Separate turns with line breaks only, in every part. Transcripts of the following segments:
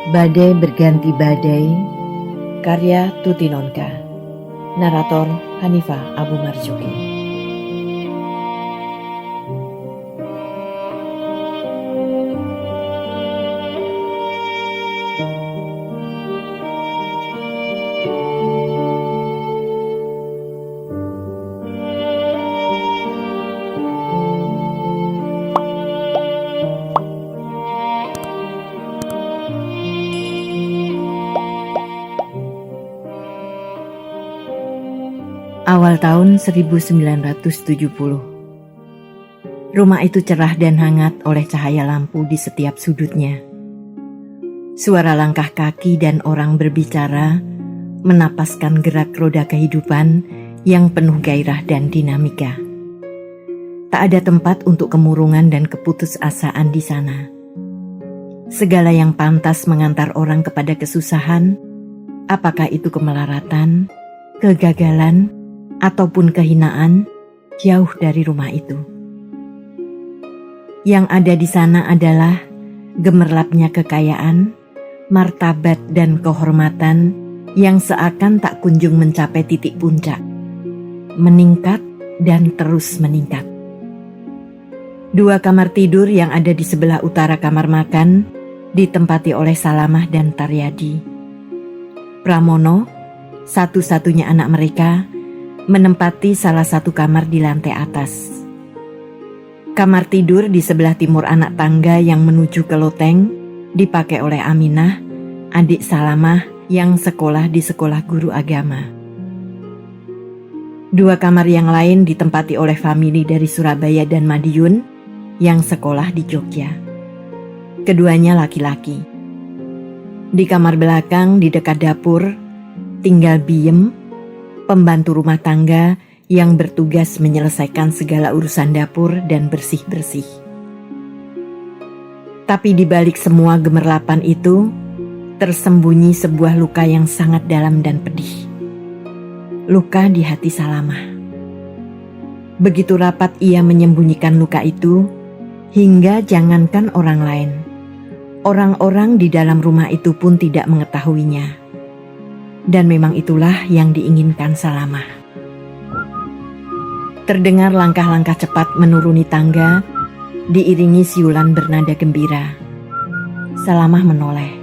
Badai Berganti Badai, karya Tuti Nonka, narator Hanifah Abu Marzuki. Awal tahun 1970. Rumah itu cerah dan hangat oleh cahaya lampu di setiap sudutnya. Suara langkah kaki dan orang berbicara menapaskan gerak roda kehidupan yang penuh gairah dan dinamika. Tak ada tempat untuk kemurungan dan keputusasaan di sana. Segala yang pantas mengantar orang kepada kesusahan, apakah itu kemelaratan, kegagalan, ataupun kehinaan, jauh dari rumah itu. Yang ada di sana adalah gemerlapnya kekayaan, martabat dan kehormatan yang seakan tak kunjung mencapai titik puncak, meningkat dan terus meningkat. 2 kamar tidur yang ada di sebelah utara kamar makan ditempati oleh Salamah dan Taryadi. Pramono, satu-satunya anak mereka, menempati salah satu kamar di lantai atas. Kamar tidur di sebelah timur anak tangga yang menuju ke loteng dipakai oleh Aminah, adik Salamah yang sekolah di sekolah guru agama. 2 kamar yang lain ditempati oleh famili dari Surabaya dan Madiun yang sekolah di Jogja. Keduanya laki-laki. Di kamar belakang di dekat dapur tinggal Biem, pembantu rumah tangga yang bertugas menyelesaikan segala urusan dapur dan bersih-bersih. Tapi di balik semua gemerlapan itu, tersembunyi sebuah luka yang sangat dalam dan pedih. Luka di hati Salamah. Begitu rapat ia menyembunyikan luka itu, hingga jangankan orang lain, orang-orang di dalam rumah itu pun tidak mengetahuinya. Dan memang itulah yang diinginkan Salamah. Terdengar langkah-langkah cepat menuruni tangga, diiringi siulan bernada gembira. Salamah menoleh.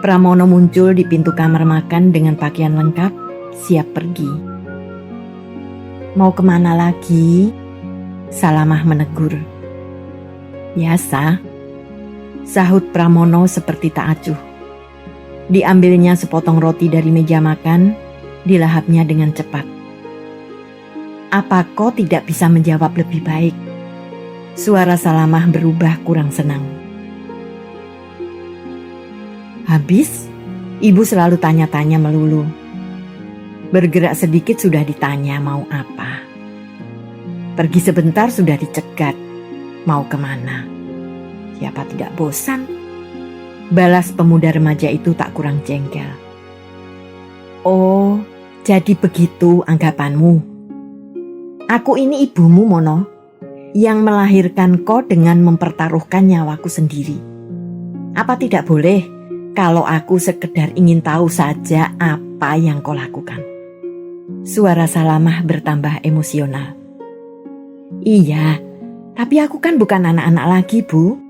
Pramono muncul di pintu kamar makan dengan pakaian lengkap, siap pergi. Mau kemana lagi? Salamah menegur. Biasa, sahut Pramono seperti tak acuh. Diambilnya sepotong roti dari meja makan, dilahapnya dengan cepat. Apa kau tidak bisa menjawab lebih baik? Suara Salamah berubah kurang senang. Habis, ibu selalu tanya-tanya melulu. Bergerak sedikit sudah ditanya mau apa. Pergi sebentar sudah dicegat. Mau kemana? Siapa tidak bosan? Balas pemuda remaja itu tak kurang jengkel. Oh, jadi begitu anggapanmu. Aku ini ibumu, Mono, yang melahirkan kau dengan mempertaruhkan nyawaku sendiri. Apa tidak boleh kalau aku sekedar ingin tahu saja apa yang kau lakukan? Suara Salamah bertambah emosional. Iya, tapi aku kan bukan anak-anak lagi, Bu.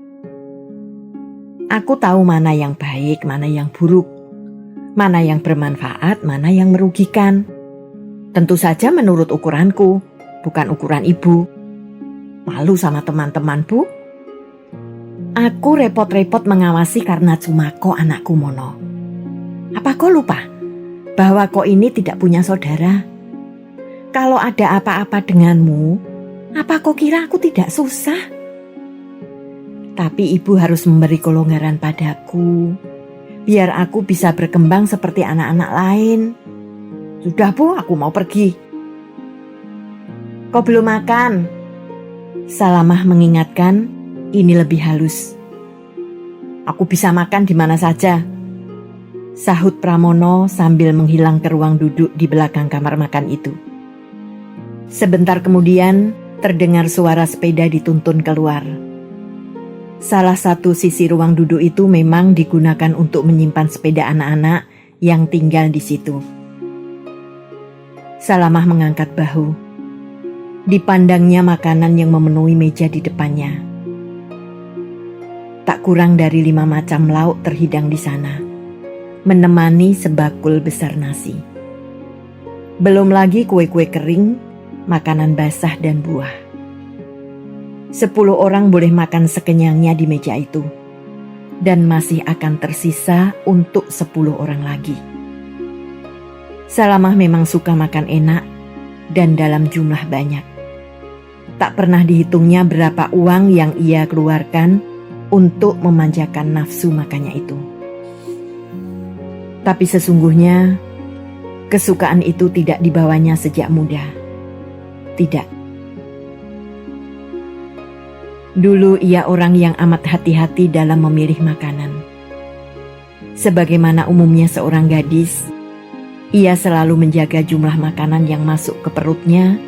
Aku tahu mana yang baik, mana yang buruk, mana yang bermanfaat, mana yang merugikan. Tentu saja menurut ukuranku, bukan ukuran ibu. Malu sama teman-teman, Bu? Aku repot-repot mengawasi karena cuma kau anakku, Mono. Apa kau lupa bahwa kau ini tidak punya saudara? Kalau ada apa-apa denganmu, apa kau kira aku tidak susah? Tapi ibu harus memberi kelonggaran padaku, biar aku bisa berkembang seperti anak-anak lain. Sudah, Bu, aku mau pergi. Kau belum makan? Salamah mengingatkan, ini lebih halus. Aku bisa makan di mana saja, sahut Pramono sambil menghilang ke ruang duduk di belakang kamar makan itu. Sebentar kemudian, terdengar suara sepeda dituntun keluar. Salah satu sisi ruang duduk itu memang digunakan untuk menyimpan sepeda anak-anak yang tinggal di situ. Salamah mengangkat bahu. Dipandangnya makanan yang memenuhi meja di depannya. Tak kurang dari 5 macam lauk terhidang di sana, menemani sebakul besar nasi. Belum lagi kue-kue kering, makanan basah dan buah. 10 orang boleh makan sekenyangnya di meja itu, dan masih akan tersisa untuk 10 orang lagi. Salamah memang suka makan enak dan dalam jumlah banyak. Tak pernah dihitungnya berapa uang yang ia keluarkan untuk memanjakan nafsu makannya itu. Tapi sesungguhnya kesukaan itu tidak dibawanya sejak muda. Tidak. Dulu ia orang yang amat hati-hati dalam memilih makanan. Sebagaimana umumnya seorang gadis, ia selalu menjaga jumlah makanan yang masuk ke perutnya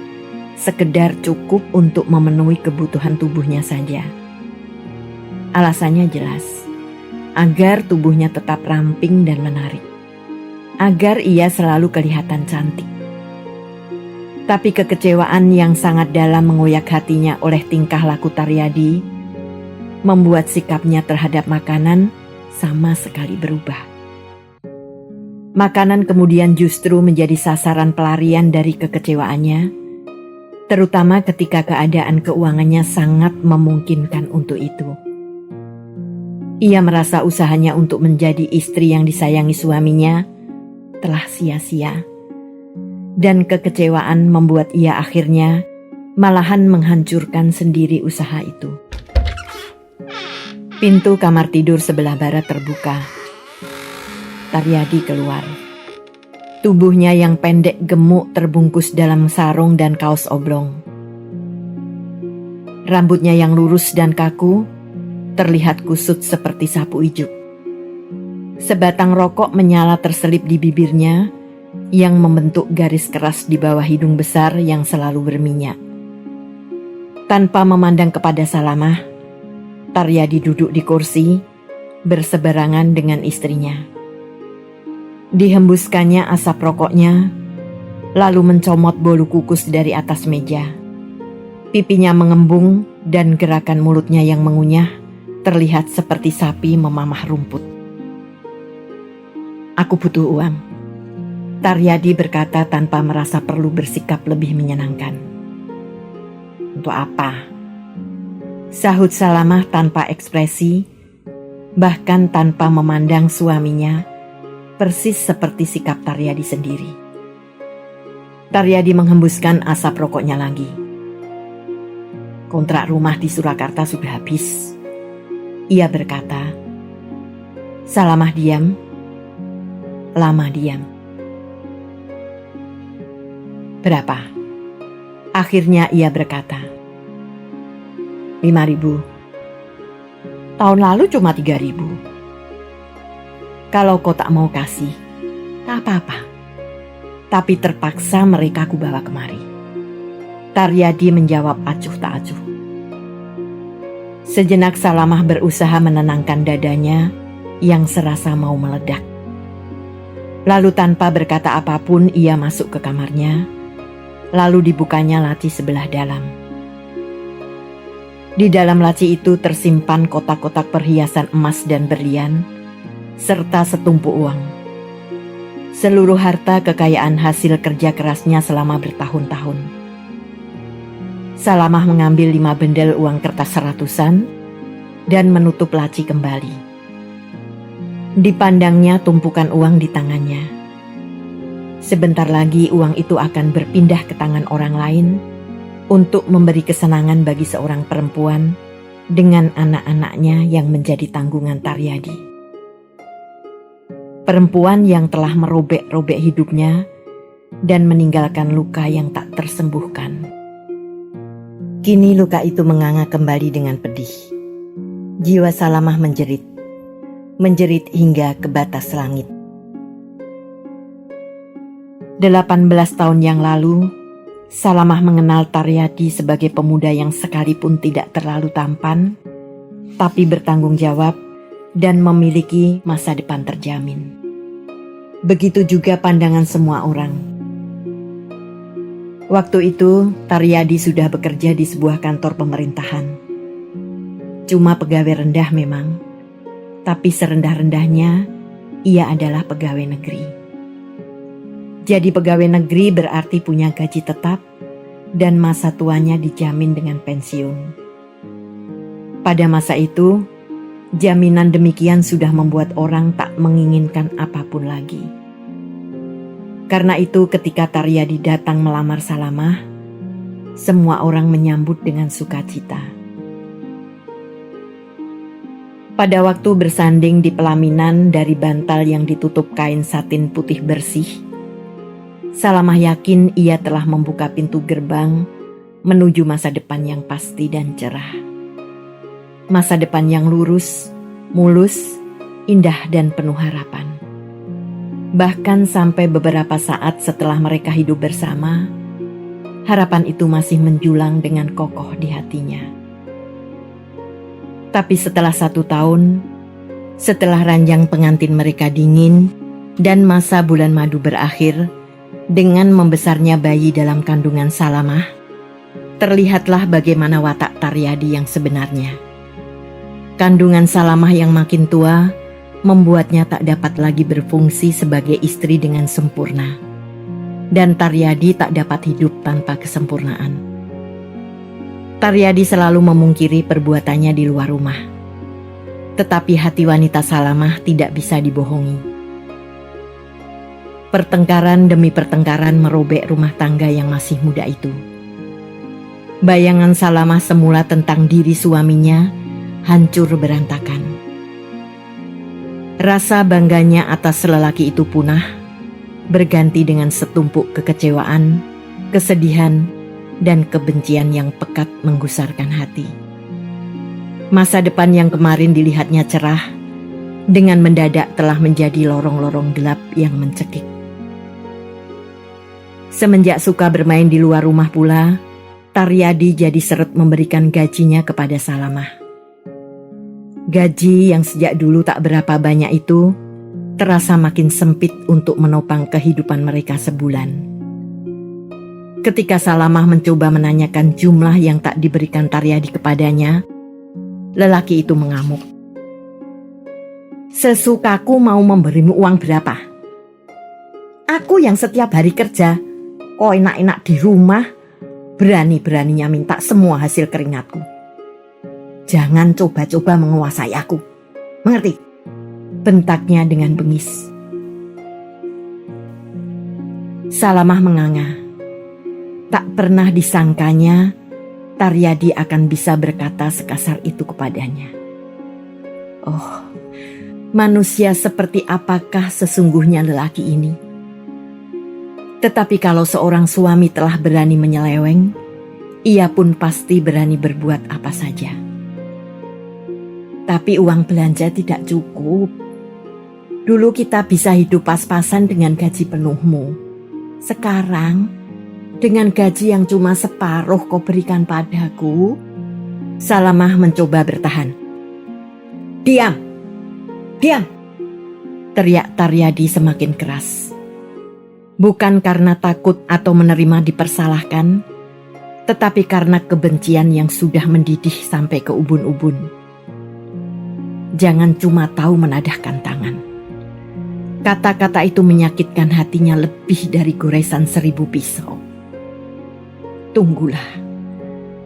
sekedar cukup untuk memenuhi kebutuhan tubuhnya saja. Alasannya jelas, agar tubuhnya tetap ramping dan menarik. Agar ia selalu kelihatan cantik. Tapi kekecewaan yang sangat dalam mengoyak hatinya oleh tingkah laku Taryadi membuat sikapnya terhadap makanan sama sekali berubah. Makanan kemudian justru menjadi sasaran pelarian dari kekecewaannya, terutama ketika keadaan keuangannya sangat memungkinkan untuk itu. Ia merasa usahanya untuk menjadi istri yang disayangi suaminya telah sia-sia, dan kekecewaan membuat ia akhirnya malahan menghancurkan sendiri usaha itu. Pintu kamar tidur sebelah barat terbuka. Taryadi keluar. Tubuhnya yang pendek gemuk terbungkus dalam sarung dan kaos oblong. Rambutnya yang lurus dan kaku terlihat kusut seperti sapu ijuk. Sebatang rokok menyala terselip di bibirnya yang membentuk garis keras di bawah hidung besar yang selalu berminyak. Tanpa memandang kepada Salamah, Taryadi duduk di kursi berseberangan dengan istrinya. Dihembuskannya asap rokoknya, lalu mencomot bolu kukus dari atas meja. Pipinya mengembung dan gerakan mulutnya yang mengunyah terlihat seperti sapi memamah rumput. "Aku butuh uang," Taryadi berkata tanpa merasa perlu bersikap lebih menyenangkan. "Untuk apa?" sahut Salamah tanpa ekspresi, bahkan tanpa memandang suaminya, persis seperti sikap Taryadi sendiri. Taryadi menghembuskan asap rokoknya lagi. "Kontrak rumah di Surakarta sudah habis," ia berkata. Salamah diam. Lama diam. "Berapa?" akhirnya ia berkata. 5.000. "Tahun lalu cuma 3.000. Kalau kau tak mau kasih, tak apa-apa. Tapi terpaksa mereka ku bawa kemari." Taryadi menjawab acuh tak acuh. Sejenak Salamah berusaha menenangkan dadanya yang serasa mau meledak. Lalu tanpa berkata apapun ia masuk ke kamarnya, lalu dibukanya laci sebelah dalam. Di dalam laci itu tersimpan kotak-kotak perhiasan emas dan berlian, serta setumpuk uang. Seluruh harta kekayaan hasil kerja kerasnya selama bertahun-tahun. Salamah mengambil 5 bendel uang kertas 100-an dan menutup laci kembali. Dipandangnya tumpukan uang di tangannya. Sebentar lagi uang itu akan berpindah ke tangan orang lain untuk memberi kesenangan bagi seorang perempuan dengan anak-anaknya yang menjadi tanggungan Taryadi. Perempuan yang telah merobek-robek hidupnya dan meninggalkan luka yang tak tersembuhkan. Kini luka itu menganga kembali dengan pedih. Jiwa Salamah menjerit hingga ke batas langit. 18 tahun yang lalu, Salamah mengenal Taryadi sebagai pemuda yang sekalipun tidak terlalu tampan, tapi bertanggung jawab dan memiliki masa depan terjamin. Begitu juga pandangan semua orang. Waktu itu, Taryadi sudah bekerja di sebuah kantor pemerintahan. Cuma pegawai rendah memang, tapi serendah-rendahnya, ia adalah pegawai negeri. Jadi pegawai negeri berarti punya gaji tetap dan masa tuanya dijamin dengan pensiun. Pada masa itu, jaminan demikian sudah membuat orang tak menginginkan apapun lagi. Karena itu ketika Taryadi datang melamar Salamah, semua orang menyambut dengan sukacita. Pada waktu bersanding di pelaminan dari bantal yang ditutup kain satin putih bersih, Salamah yakin ia telah membuka pintu gerbang menuju masa depan yang pasti dan cerah. Masa depan yang lurus, mulus, indah dan penuh harapan. Bahkan sampai beberapa saat setelah mereka hidup bersama, harapan itu masih menjulang dengan kokoh di hatinya. Tapi setelah 1 tahun, setelah ranjang pengantin mereka dingin dan masa bulan madu berakhir, dengan membesarnya bayi dalam kandungan Salamah, terlihatlah bagaimana watak Taryadi yang sebenarnya. Kandungan Salamah yang makin tua membuatnya tak dapat lagi berfungsi sebagai istri dengan sempurna. Dan Taryadi tak dapat hidup tanpa kesempurnaan. Taryadi selalu memungkiri perbuatannya di luar rumah. Tetapi hati wanita Salamah tidak bisa dibohongi. Pertengkaran demi pertengkaran merobek rumah tangga yang masih muda itu. Bayangan Salamah semula tentang diri suaminya hancur berantakan. Rasa bangganya atas lelaki itu punah, berganti dengan setumpuk kekecewaan, kesedihan, dan kebencian yang pekat menggusarkan hati. Masa depan yang kemarin dilihatnya cerah, dengan mendadak telah menjadi lorong-lorong gelap yang mencekik. Semenjak suka bermain di luar rumah pula, Taryadi jadi seret memberikan gajinya kepada Salamah. Gaji yang sejak dulu tak berapa banyak itu terasa makin sempit untuk menopang kehidupan mereka sebulan. Ketika Salamah mencoba menanyakan jumlah yang tak diberikan Taryadi kepadanya, lelaki itu mengamuk. "Sesukaku mau memberimu uang berapa? Aku yang setiap hari kerja, kok enak-enak di rumah, berani-beraninya minta semua hasil keringatku. Jangan coba-coba menguasai aku. Mengerti?" bentaknya dengan bengis. Salamah menganga. Tak pernah disangkanya Taryadi akan bisa berkata sekasar itu kepadanya. Oh, manusia seperti apakah sesungguhnya lelaki ini? Tetapi kalau seorang suami telah berani menyeleweng, ia pun pasti berani berbuat apa saja. Tapi uang belanja tidak cukup. Dulu kita bisa hidup pas-pasan dengan gaji penuhmu. Sekarang, dengan gaji yang cuma separuh kau berikan padaku. Salamah mencoba bertahan. "Diam! Diam!" teriak Taryadi semakin keras. Bukan karena takut atau menerima dipersalahkan, tetapi karena kebencian yang sudah mendidih sampai ke ubun-ubun. Jangan cuma tahu menadahkan tangan. Kata-kata itu menyakitkan hatinya lebih dari goresan 1000 pisau. "Tunggulah,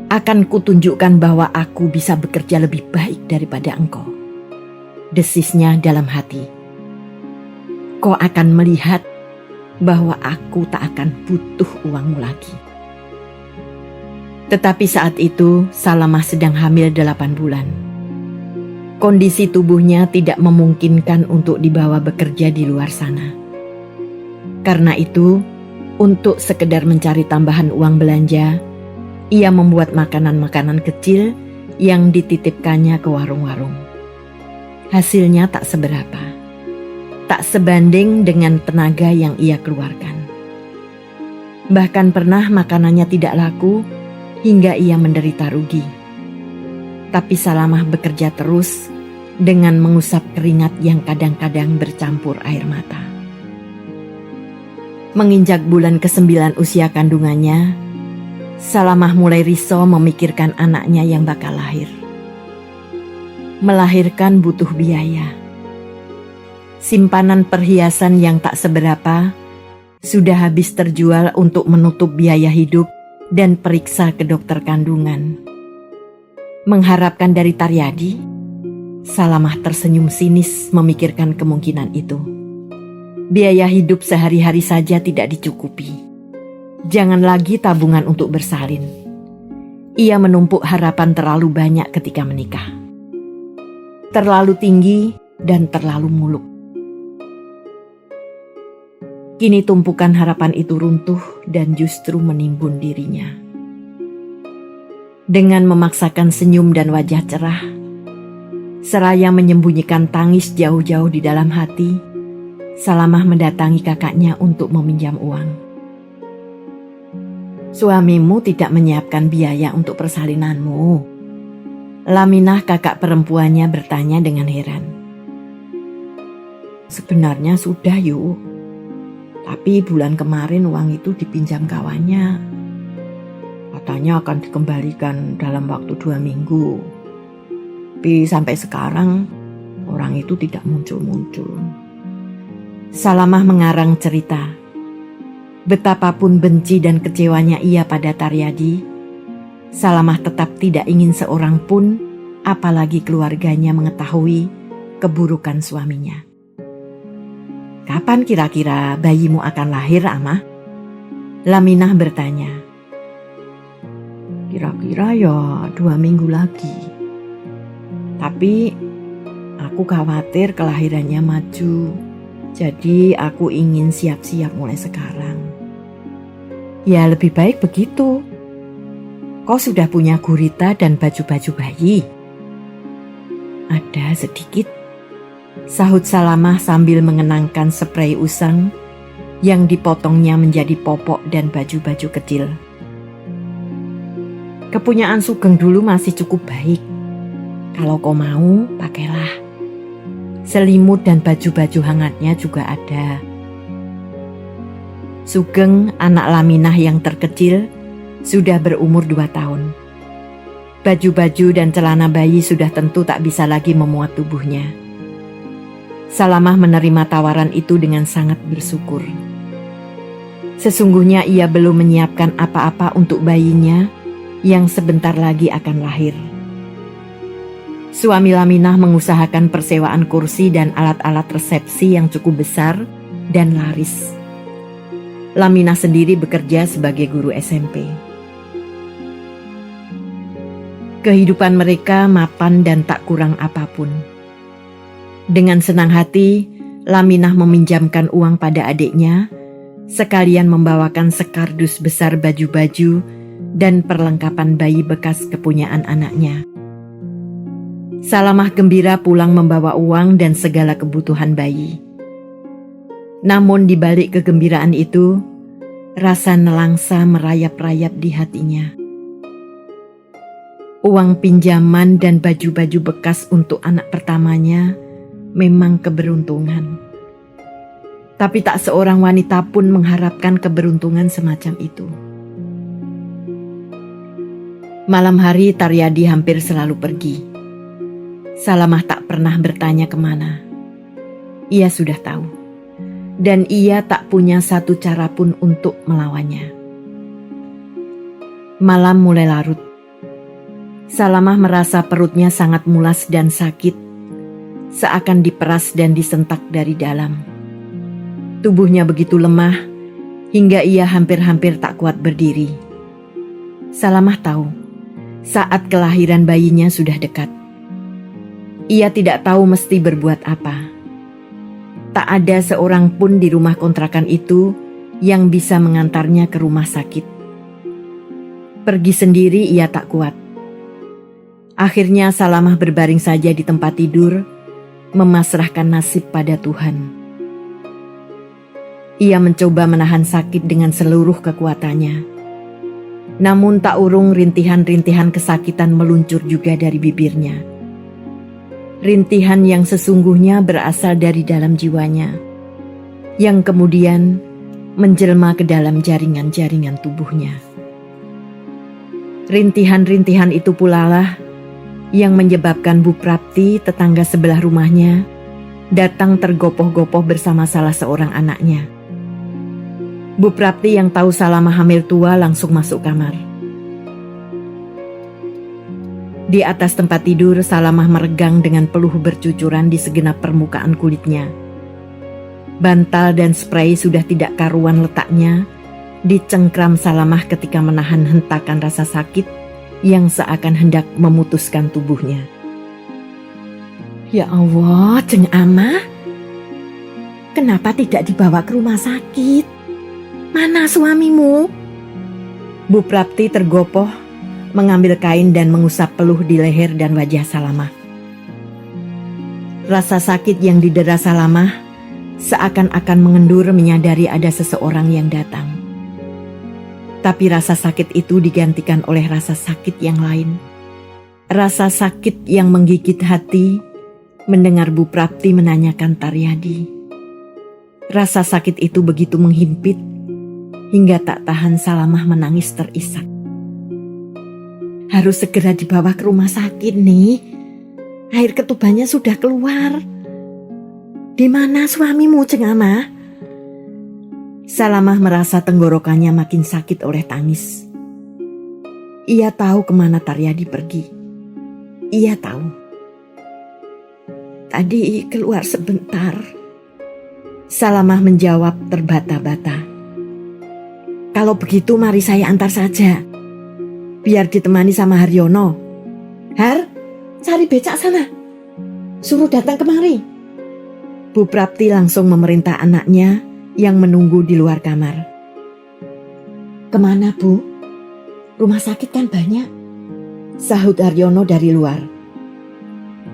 akan kutunjukkan bahwa aku bisa bekerja lebih baik daripada engkau," desisnya dalam hati. "Kau akan melihat bahwa aku tak akan butuh uangmu lagi." Tetapi saat itu Salamah sedang hamil 8 bulan. Kondisi tubuhnya tidak memungkinkan untuk dibawa bekerja di luar sana. Karena itu, untuk sekedar mencari tambahan uang belanja, ia membuat makanan-makanan kecil yang dititipkannya ke warung-warung. Hasilnya tak seberapa, tak sebanding dengan tenaga yang ia keluarkan. Bahkan pernah makanannya tidak laku hingga ia menderita rugi. Tapi Salamah bekerja terus dengan mengusap keringat yang kadang-kadang bercampur air mata. Menginjak bulan ke-9 usia kandungannya, Salamah mulai risau memikirkan anaknya yang bakal lahir. Melahirkan butuh biaya. Simpanan perhiasan yang tak seberapa sudah habis terjual untuk menutup biaya hidup dan periksa ke dokter kandungan. Mengharapkan dari Taryadi, Salamah tersenyum sinis memikirkan kemungkinan itu. Biaya hidup sehari-hari saja tidak dicukupi. Jangan lagi tabungan untuk bersalin. Ia menumpuk harapan terlalu banyak ketika menikah. Terlalu tinggi dan terlalu muluk. Kini tumpukan harapan itu runtuh dan justru menimbun dirinya. Dengan memaksakan senyum dan wajah cerah, seraya menyembunyikan tangis jauh-jauh di dalam hati, Salamah mendatangi kakaknya untuk meminjam uang. Suamimu tidak menyiapkan biaya untuk persalinanmu. Laminah, kakak perempuannya, bertanya dengan heran. Sebenarnya sudah yuk. Tapi bulan kemarin uang itu dipinjam kawannya. Katanya akan dikembalikan dalam waktu 2 minggu. Tapi sampai sekarang orang itu tidak muncul-muncul. Salamah mengarang cerita. Betapapun benci dan kecewanya ia pada Taryadi, Salamah tetap tidak ingin seorang pun, apalagi keluarganya, mengetahui keburukan suaminya. Kapan kira-kira bayimu akan lahir, Amah? Laminah bertanya. Kira-kira ya 2 minggu lagi. Tapi aku khawatir kelahirannya maju. Jadi aku ingin siap-siap mulai sekarang. Ya lebih baik begitu. Kau sudah punya gurita dan baju-baju bayi? Ada sedikit, sahut Salamah sambil mengenangkan sprei usang yang dipotongnya menjadi popok dan baju-baju kecil. Kepunyaan Sugeng dulu masih cukup baik. Kalau kau mau, pakailah. Selimut dan baju-baju hangatnya juga ada. Sugeng, anak Laminah yang terkecil, sudah berumur 2 tahun. Baju-baju dan celana bayi sudah tentu tak bisa lagi memuat tubuhnya. Salamah menerima tawaran itu dengan sangat bersyukur. Sesungguhnya ia belum menyiapkan apa-apa untuk bayinya yang sebentar lagi akan lahir. Suami Laminah mengusahakan persewaan kursi dan alat-alat resepsi yang cukup besar dan laris. Laminah sendiri bekerja sebagai guru SMP. Kehidupan mereka mapan dan tak kurang apapun. Dengan senang hati, Laminah meminjamkan uang pada adiknya, sekalian membawakan sekardus besar baju-baju dan perlengkapan bayi bekas kepunyaan anaknya. Salamah gembira pulang membawa uang dan segala kebutuhan bayi. Namun di balik kegembiraan itu, rasa nelangsa merayap-rayap di hatinya. Uang pinjaman dan baju-baju bekas untuk anak pertamanya memang keberuntungan. Tapi tak seorang wanita pun mengharapkan keberuntungan semacam itu. Malam hari Taryadi hampir selalu pergi. Salamah tak pernah bertanya kemana. Ia sudah tahu. Dan ia tak punya satu cara pun untuk melawannya. Malam mulai larut. Salamah merasa perutnya sangat mulas dan sakit, seakan diperas dan disentak dari dalam. Tubuhnya begitu lemah, hingga ia hampir-hampir tak kuat berdiri. Salamah tahu, saat kelahiran bayinya sudah dekat. Ia tidak tahu mesti berbuat apa. Tak ada seorang pun di rumah kontrakan itu yang bisa mengantarnya ke rumah sakit. Pergi sendiri ia tak kuat. Akhirnya Salamah berbaring saja di tempat tidur, memasrahkan nasib pada Tuhan. Ia mencoba menahan sakit dengan seluruh kekuatannya. Namun tak urung rintihan-rintihan kesakitan meluncur juga dari bibirnya. Rintihan yang sesungguhnya berasal dari dalam jiwanya, yang kemudian menjelma ke dalam jaringan-jaringan tubuhnya. Rintihan-rintihan itu pula lah yang menyebabkan Bu Prapti, tetangga sebelah rumahnya, datang tergopoh-gopoh bersama salah seorang anaknya. Bu Prapti yang tahu Salamah hamil tua langsung masuk kamar. Di atas tempat tidur, Salamah meregang dengan peluh bercucuran di segenap permukaan kulitnya. Bantal dan spray sudah tidak karuan letaknya di cengkram Salamah ketika menahan hentakan rasa sakit yang seakan hendak memutuskan tubuhnya. Ya Allah, Jeng Ama, kenapa tidak dibawa ke rumah sakit? Mana suamimu? Bu Prapti tergopoh mengambil kain dan mengusap peluh di leher dan wajah Salamah. Rasa sakit yang didera Salamah seakan-akan mengendur menyadari ada seseorang yang datang. Tapi rasa sakit itu digantikan oleh rasa sakit yang lain. Rasa sakit yang menggigit hati mendengar Bu Prapti menanyakan Taryadi. Rasa sakit itu begitu menghimpit hingga tak tahan Salamah menangis terisak. Harus segera dibawa ke rumah sakit nih. Air ketubannya sudah keluar. Di mana suamimu, Jeng Ama? Salamah merasa tenggorokannya makin sakit oleh tangis. Ia tahu kemana Taryadi pergi. Ia tahu. Tadi keluar sebentar. Salamah menjawab terbata-bata. Kalau begitu mari saya antar saja. Biar ditemani sama Haryono. Har, cari becak sana. Suruh datang kemari. Bu Prapti langsung memerintah anaknya yang menunggu di luar kamar. Kemana, Bu? Rumah sakit kan banyak, sahut Haryono dari luar.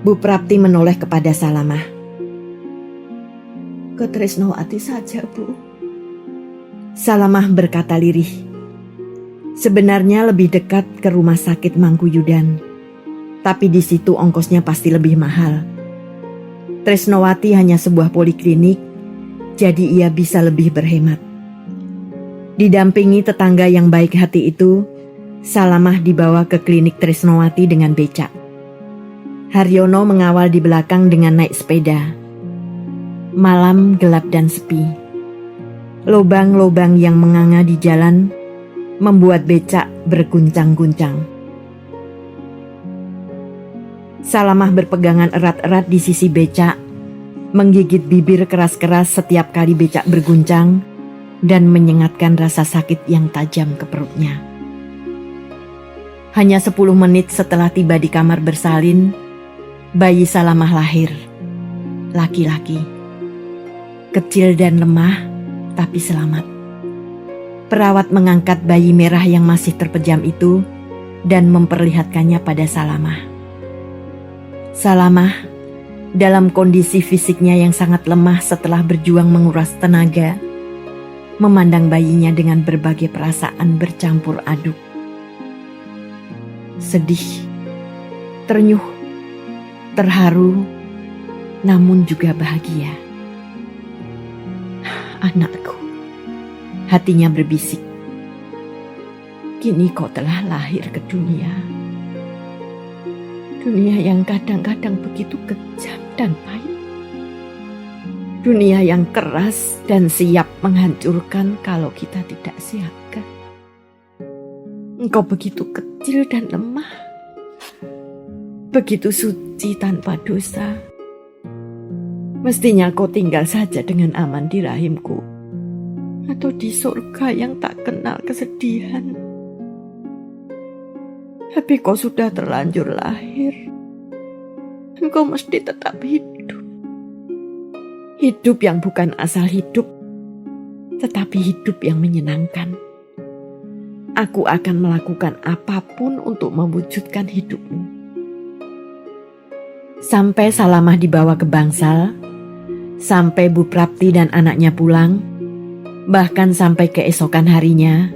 Bu Prapti menoleh kepada Salamah. Ke Tresnawati saja, Bu. Salamah berkata lirih. Sebenarnya lebih dekat ke rumah sakit Mangkuyudan, tapi di situ ongkosnya pasti lebih mahal. Tresnawati hanya sebuah poliklinik, jadi ia bisa lebih berhemat. Didampingi tetangga yang baik hati itu, Salamah dibawa ke klinik Tresnawati dengan becak. Haryono mengawal di belakang dengan naik sepeda. Malam gelap dan sepi. Lobang-lobang yang menganga di jalan membuat becak berguncang-guncang. Salamah berpegangan erat-erat di sisi becak, menggigit bibir keras-keras setiap kali becak berguncang dan menyengatkan rasa sakit yang tajam ke perutnya. Hanya 10 menit setelah tiba di kamar bersalin, bayi Salamah lahir. Laki-laki. Kecil dan lemah, tapi selamat. Perawat mengangkat bayi merah yang masih terpejam itu dan memperlihatkannya pada Salamah. Salamah, dalam kondisi fisiknya yang sangat lemah setelah berjuang menguras tenaga, memandang bayinya dengan berbagai perasaan bercampur aduk. Sedih, ternyuh, terharu, namun juga bahagia. Anakku, hatinya berbisik. Kini kau telah lahir ke dunia. Dunia yang kadang-kadang begitu kejam dan pahit. Dunia yang keras dan siap menghancurkan kalau kita tidak siaga. Engkau begitu kecil dan lemah. Begitu suci tanpa dosa. Mestinya kau tinggal saja dengan aman di rahimku, atau di surga yang tak kenal kesedihan. Tapi kau sudah terlanjur lahir. Engkau mesti tetap hidup. Hidup yang bukan asal hidup, tetapi hidup yang menyenangkan. Aku akan melakukan apapun untuk mewujudkan hidupmu. Sampai Salamah dibawa ke bangsal, sampai Bu Prapti dan anaknya pulang, bahkan sampai keesokan harinya,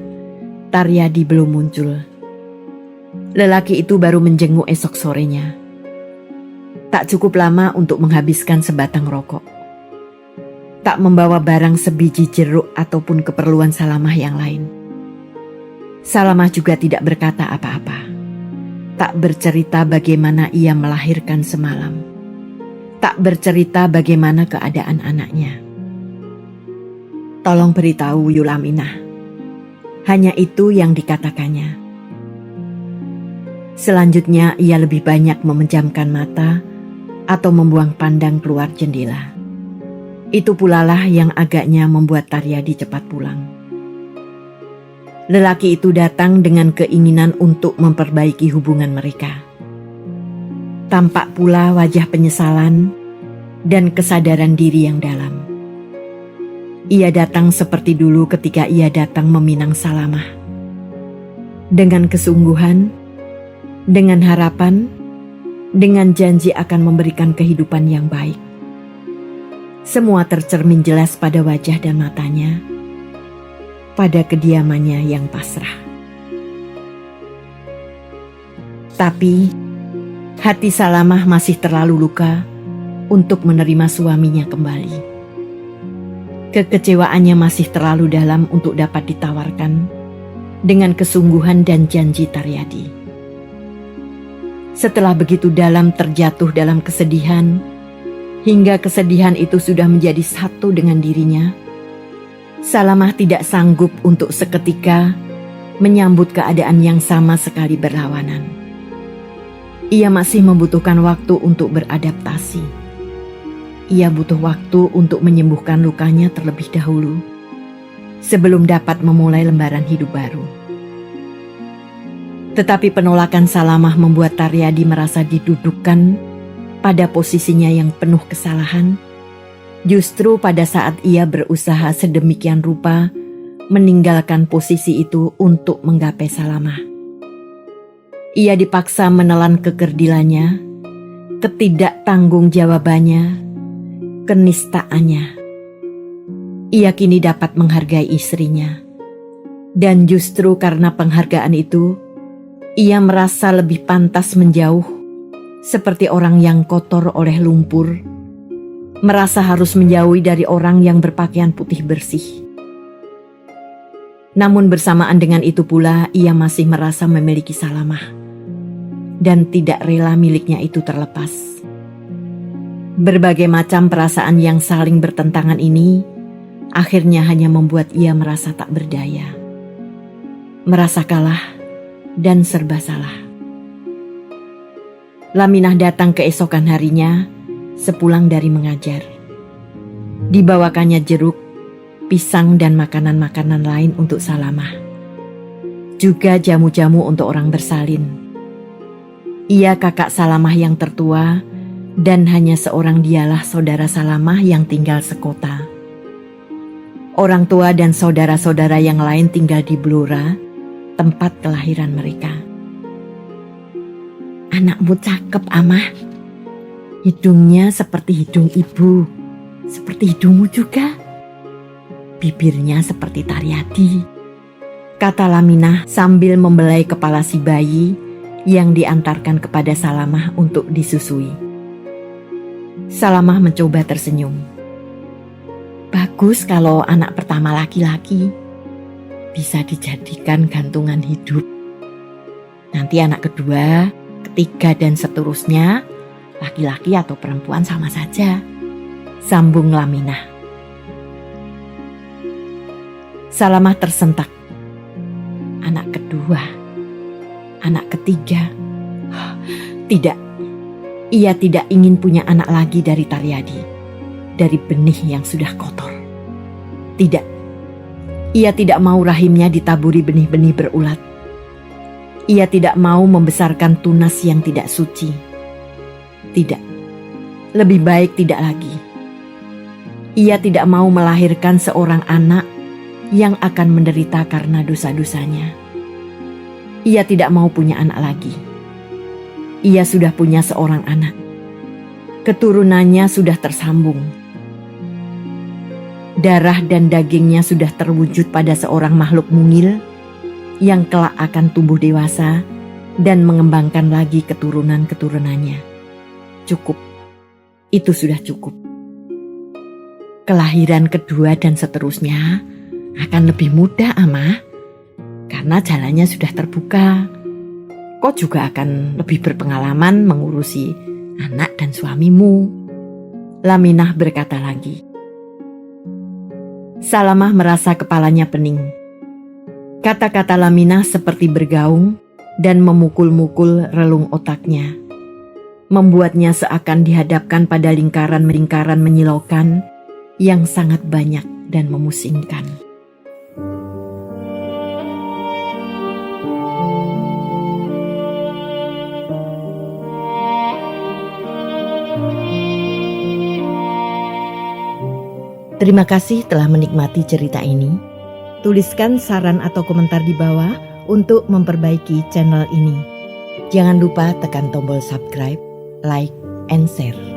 Taryadi belum muncul. Lelaki itu baru menjenguk esok sorenya. Tak cukup lama untuk menghabiskan sebatang rokok. Tak membawa barang sebiji jeruk ataupun keperluan Salamah yang lain. Salamah juga tidak berkata apa-apa. Tak bercerita bagaimana ia melahirkan semalam. Tak bercerita bagaimana keadaan anaknya. Tolong beritahu Yulaminah. Hanya itu yang dikatakannya. Selanjutnya ia lebih banyak memejamkan mata atau membuang pandang keluar jendela. Itu pula lah yang agaknya membuat Taryadi cepat pulang. Lelaki itu datang dengan keinginan untuk memperbaiki hubungan mereka. Tampak pula wajah penyesalan dan kesadaran diri yang dalam. Ia datang seperti dulu ketika ia datang meminang Salamah. Dengan kesungguhan, dengan harapan, dengan janji akan memberikan kehidupan yang baik. Semua tercermin jelas pada wajah dan matanya, pada kediamannya yang pasrah. Tapi, hati Salamah masih terlalu luka untuk menerima suaminya kembali. Kekecewaannya masih terlalu dalam untuk dapat ditawarkan dengan kesungguhan dan janji Taryadi. Setelah begitu dalam terjatuh dalam kesedihan, hingga kesedihan itu sudah menjadi satu dengan dirinya, Salamah tidak sanggup untuk seketika menyambut keadaan yang sama sekali berlawanan. Ia masih membutuhkan waktu untuk beradaptasi. Ia butuh waktu untuk menyembuhkan lukanya terlebih dahulu, sebelum dapat memulai lembaran hidup baru. Tetapi penolakan Salamah membuat Taryadi merasa didudukkan pada posisinya yang penuh kesalahan, justru pada saat ia berusaha sedemikian rupa meninggalkan posisi itu untuk menggapai Salamah. Ia dipaksa menelan kekerdilannya, ketidaktanggung-jawabannya, kenistaannya. Ia kini dapat menghargai istrinya. Dan justru karena penghargaan itu, ia merasa lebih pantas menjauh, seperti orang yang kotor oleh lumpur, merasa harus menjauhi dari orang yang berpakaian putih bersih. Namun bersamaan dengan itu pula, ia masih merasa memiliki Salamah, dan tidak rela miliknya itu terlepas. Berbagai macam perasaan yang saling bertentangan ini, akhirnya hanya membuat ia merasa tak berdaya, merasa kalah, dan serba salah. Laminah datang keesokan harinya sepulang dari mengajar. Dibawakannya jeruk, pisang dan makanan-makanan lain untuk Salamah. Juga jamu-jamu untuk orang bersalin. Ia kakak Salamah yang tertua dan hanya seorang dialah saudara Salamah yang tinggal sekota. Orang tua dan saudara-saudara yang lain tinggal di Blora, tempat kelahiran mereka. Anakmu cakep, Amah. Hidungnya seperti hidung ibu, seperti hidungmu juga. Bibirnya seperti Taryadi, kata Laminah sambil membelai kepala si bayi yang diantarkan kepada Salamah untuk disusui. Salamah mencoba tersenyum. Bagus kalau anak pertama laki-laki, bisa dijadikan gantungan hidup. Nanti anak kedua, ketiga dan seterusnya, laki-laki atau perempuan sama saja, sambung Laminah. Salamah tersentak. Anak kedua, anak ketiga. Tidak, ia tidak ingin punya anak lagi dari Taryadi, dari benih yang sudah kotor. Tidak, ia tidak mau rahimnya ditaburi benih-benih berulat. Ia tidak mau membesarkan tunas yang tidak suci. Tidak, lebih baik tidak lagi. Ia tidak mau melahirkan seorang anak yang akan menderita karena dosa-dosanya. Ia tidak mau punya anak lagi. Ia sudah punya seorang anak. Keturunannya sudah tersambung. Darah dan dagingnya sudah terwujud pada seorang makhluk mungil yang kelak akan tumbuh dewasa dan mengembangkan lagi keturunan-keturunannya. Cukup, itu sudah cukup. Kelahiran kedua dan seterusnya akan lebih mudah, Amah, karena jalannya sudah terbuka. Kau juga akan lebih berpengalaman mengurusi anak dan suamimu. Laminah berkata lagi. Salamah merasa kepalanya pening. Kata-kata Laminah seperti bergaung dan memukul-mukul relung otaknya. Membuatnya seakan dihadapkan pada lingkaran-lingkaran menyilaukan yang sangat banyak dan memusingkan. Terima kasih telah menikmati cerita ini. Tuliskan saran atau komentar di bawah untuk memperbaiki channel ini. Jangan lupa tekan tombol subscribe, like, and share.